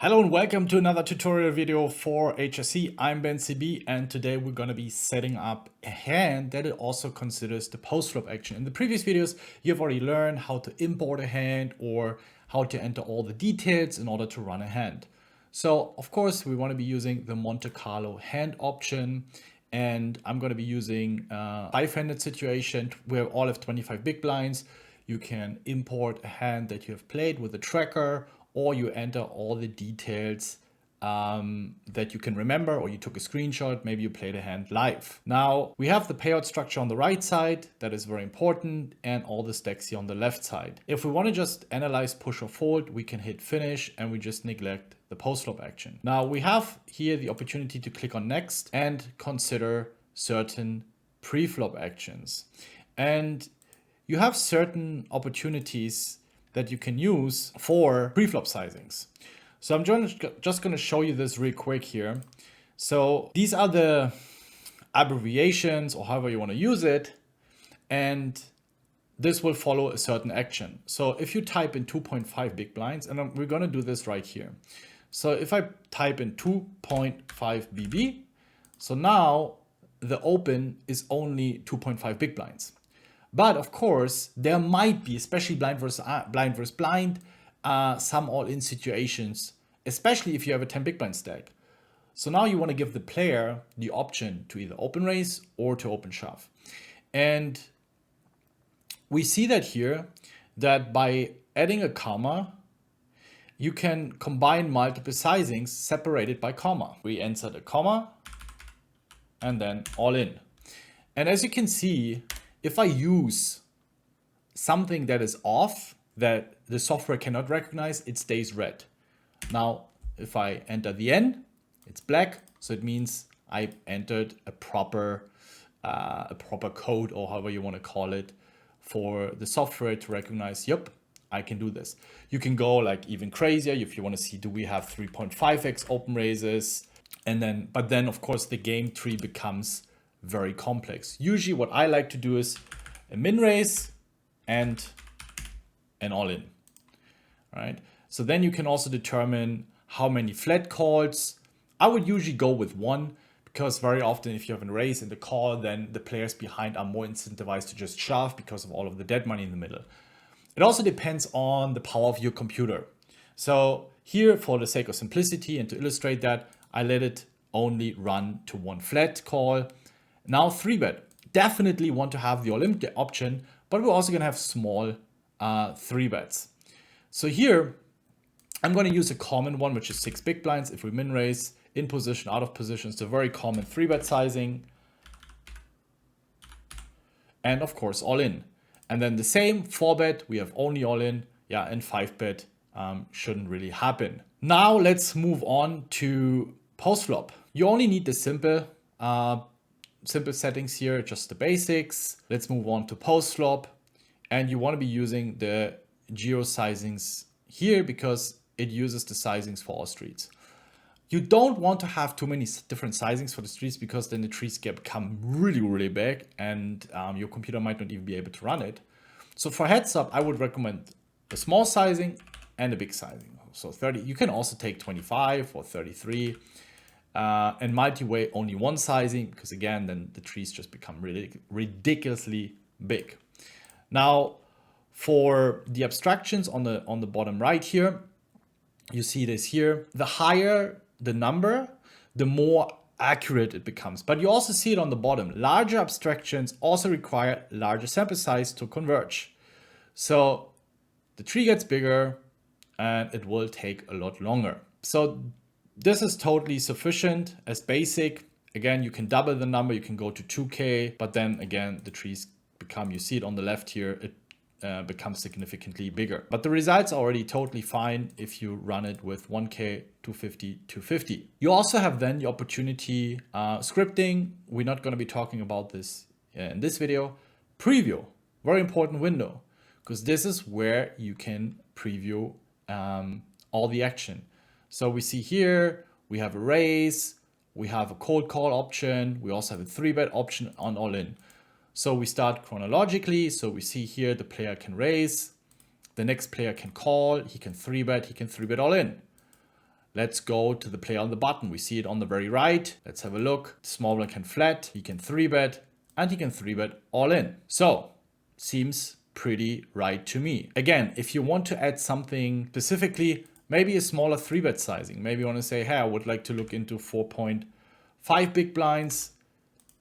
Hello and welcome to another tutorial video for HRC. I'm Bencb and today we're going to be setting up a hand that it also considers the post-flop action. In the previous videos, you've already learned how to import a hand or how to enter all the details in order to run a hand. So of course, we want to be using the Monte Carlo hand option, and I'm going to be using a 5-handed situation where all have 25 big blinds. You can import a hand that you have played with a tracker, or you enter all the details that you can remember, or you took a screenshot, maybe you played a hand live. Now we have the payout structure on the right side, that is very important, and all the stacks here on the left side. If we want to just analyze push or fold, we can hit finish and we just neglect the post-flop action. Now we have here the opportunity to click on next and consider certain pre-flop actions. And you have certain opportunities that you can use for pre-flop sizings. So I'm just going to show you this real quick here. So these are the abbreviations, or however you want to use it, and this will follow a certain action. So if you type in 2.5 big blinds, and we're going to do this right here. So if I type in 2.5 BB, so now the open is only 2.5 big blinds. But of course, there might be, especially blind versus blind, some all-in situations, especially if you have a 10 big blind stack. So now you want to give the player the option to either open raise or to open shove. And we see that here, that by adding a comma, you can combine multiple sizings separated by comma. We insert a comma and then all in. And as you can see, if I use something that is off, that the software cannot recognize, it stays red. Now, if I enter the N, it's black. So it means I entered a proper code, or however you want to call it, for the software to recognize, yep, I can do this. You can go like even crazier if you want to see, do we have 3.5x open raises? But then of course the game tree becomes very complex. Usually what I like to do is a min raise and an all in, right? So then you can also determine how many flat calls. I would usually go with one, because very often if you have a raise in the call, then the players behind are more incentivized to just shove because of all of the dead money in the middle. It also depends on the power of your computer. So here, for the sake of simplicity and to illustrate that, I let it only run to one flat call. Now 3-bet, definitely want to have the all-in option, but we're also going to have small 3-bets. So here, I'm going to use a common one, which is 6 big blinds. If we min raise, in position, out of position, it's a very common 3-bet sizing. And of course, all in. And then the same 4-bet, we have only all in. Yeah, and 5-bet shouldn't really happen. Now let's move on to post-flop. You only need the simple settings here, just the basics. Let's move on to post-flop. And you want to be using the geo sizings here because it uses the sizings for all streets. You don't want to have too many different sizings for the streets, because then the trees become really, really big and your computer might not even be able to run it. So for heads up, I would recommend a small sizing and a big sizing. So 30, you can also take 25 or 33. And multi-way only one sizing, because again, then the trees just become really ridiculously big. Now, for the abstractions on the bottom right here, you see this here. The higher the number, the more accurate it becomes. But you also see it on the bottom. Larger abstractions also require larger sample size to converge. So the tree gets bigger and it will take a lot longer. So this is totally sufficient as basic. Again, you can double the number, you can go to 2K, but then again, the trees become, you see it on the left here, it becomes significantly bigger. But the results are already totally fine if you run it with 1K, 250, 250. You also have then the opportunity, scripting. We're not going to be talking about this in this video. Preview, very important window, because this is where you can preview all the action. So we see here, we have a raise, we have a cold call option, we also have a 3-bet option on all in. So we start chronologically. So we see here the player can raise, the next player can call, he can 3-bet, he can 3-bet all in. Let's go to the player on the button. We see it on the very right. Let's have a look. Small blind can flat, he can 3-bet, and he can 3-bet all in. So, seems pretty right to me. Again, if you want to add something specifically, maybe a smaller 3-bet sizing. Maybe you want to say, hey, I would like to look into 4.5 big blinds,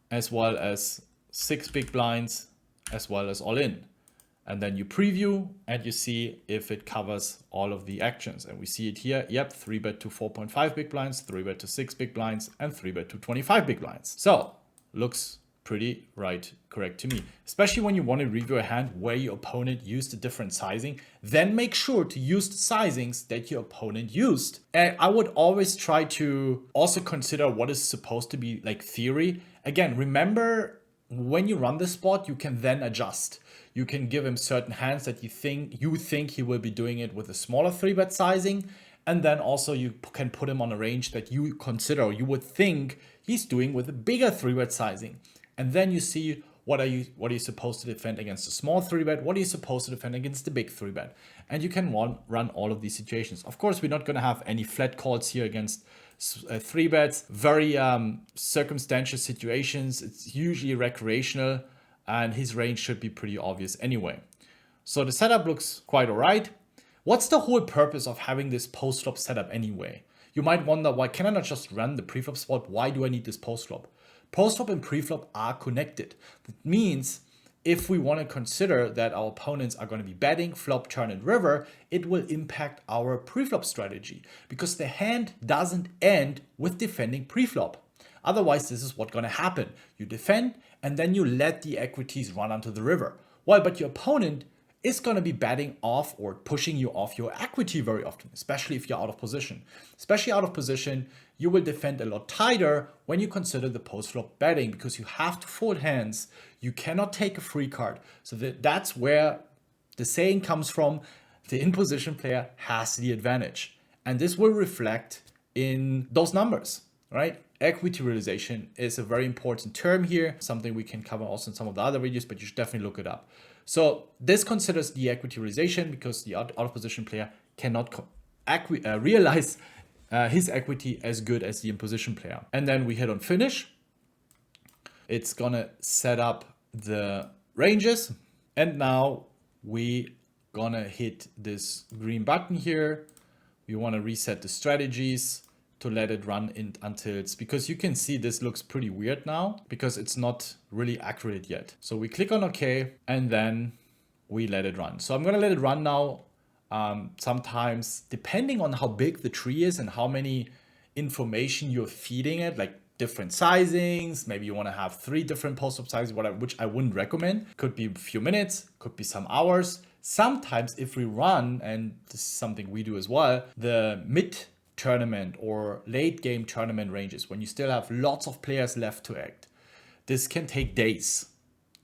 as well as 6 big blinds, as well as all in. And then you preview and you see if it covers all of the actions. And we see it here. Yep, 3-bet to 4.5 big blinds, 3-bet to 6 big blinds, and 3-bet to 25 big blinds. So looks pretty correct to me. Especially when you want to review a hand where your opponent used a different sizing, then make sure to use the sizings that your opponent used. And I would always try to also consider what is supposed to be like theory. Again, remember when you run this spot, you can then adjust. You can give him certain hands that you think he will be doing it with a smaller 3-bet sizing. And then also you can put him on a range that you consider, or you would think he's doing with a bigger 3-bet sizing. And then you see what are you supposed to defend against a small 3-bet? What are you supposed to defend against the big 3-bet? And you can run all of these situations. Of course, we're not going to have any flat calls here against 3-bets. Very circumstantial situations. It's usually recreational, and his range should be pretty obvious anyway. So the setup looks quite all right. What's the whole purpose of having this post-flop setup anyway? You might wonder, why can I not just run the pre-flop spot? Why do I need this post-flop? Post-flop and pre-flop are connected. That means if we want to consider that our opponents are going to be betting flop, turn, and river, it will impact our pre-flop strategy because the hand doesn't end with defending pre-flop. Otherwise, this is what's going to happen. You defend and then you let the equities run onto the river. Well, but your opponent is going to be betting off or pushing you off your equity very often, especially if you're out of position. Especially out of position, you will defend a lot tighter when you consider the post-flop betting because you have to fold hands. You cannot take a free card. So that's where the saying comes from, the in-position player has the advantage. And this will reflect in those numbers, right? Equity realization is a very important term here, something we can cover also in some of the other videos, but you should definitely look it up. So this considers the equity realization because the out of position player cannot realize his equity as good as the in position player. And then we hit on finish. It's gonna set up the ranges. And now we gonna hit this green button here. We wanna reset the strategies to let it run until it's, because you can see this looks pretty weird now because it's not really accurate yet. So we click on OK and then we let it run. So I'm going to let it run now. Sometimes depending on how big the tree is and how many information you're feeding it, like different sizings, maybe you want to have 3 different post-flop sizes, which I wouldn't recommend. Could be a few minutes, could be some hours. Sometimes if we run, and this is something we do as well, the mid tournament or late game tournament ranges, when you still have lots of players left to act, this can take days,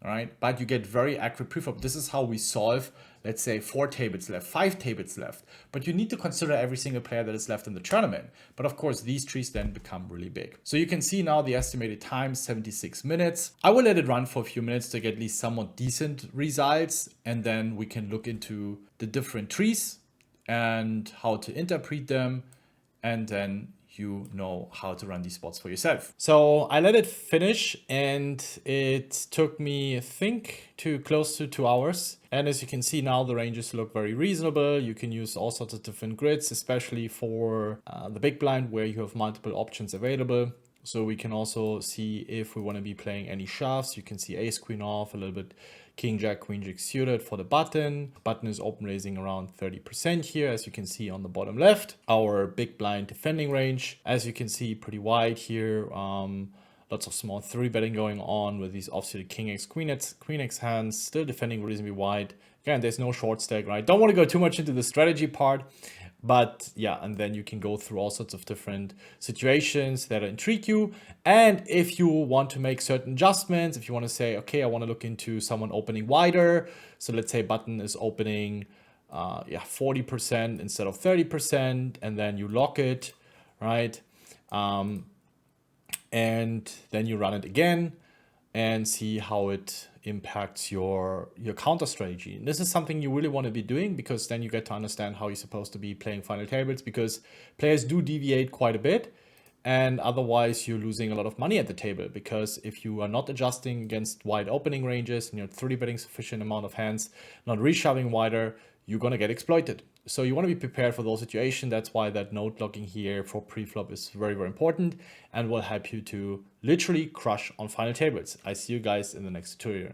all right? But you get very accurate preflop. This is how we solve, let's say 4 tables left, 5 tables left, but you need to consider every single player that is left in the tournament. But of course, these trees then become really big. So you can see now the estimated time, 76 minutes. I will let it run for a few minutes to get at least somewhat decent results. And then we can look into the different trees and how to interpret them. And then you know how to run these spots for yourself. So I let it finish and it took me, I think, close to 2 hours. And as you can see now, the ranges look very reasonable. You can use all sorts of different grids, especially for the big blind where you have multiple options available. So we can also see if we want to be playing any shoves. You can see ace queen off, a little bit king jack, queen jack suited for the button. Button is open raising around 30% here, as you can see on the bottom left. Our big blind defending range, as you can see, pretty wide here. Lots of small 3-betting going on with these offsuited king x, queen x hands, still defending reasonably wide. Again, there's no short stack, right? Don't want to go too much into the strategy part. But yeah, and then you can go through all sorts of different situations that intrigue you. And if you want to make certain adjustments, if you want to say, okay, I want to look into someone opening wider. So let's say button is opening 40% instead of 30%, and then you lock it, right? And then you run it again and see how it impacts your counter strategy. And this is something you really want to be doing, because then you get to understand how you're supposed to be playing final tables, because players do deviate quite a bit. And otherwise you're losing a lot of money at the table, because if you are not adjusting against wide opening ranges and you're 3-betting sufficient amount of hands, not reshoving wider, you're going to get exploited. So you want to be prepared for those situations. That's why that note logging here for pre-flop is very, very important and will help you to literally crush on final tables. I see you guys in the next tutorial.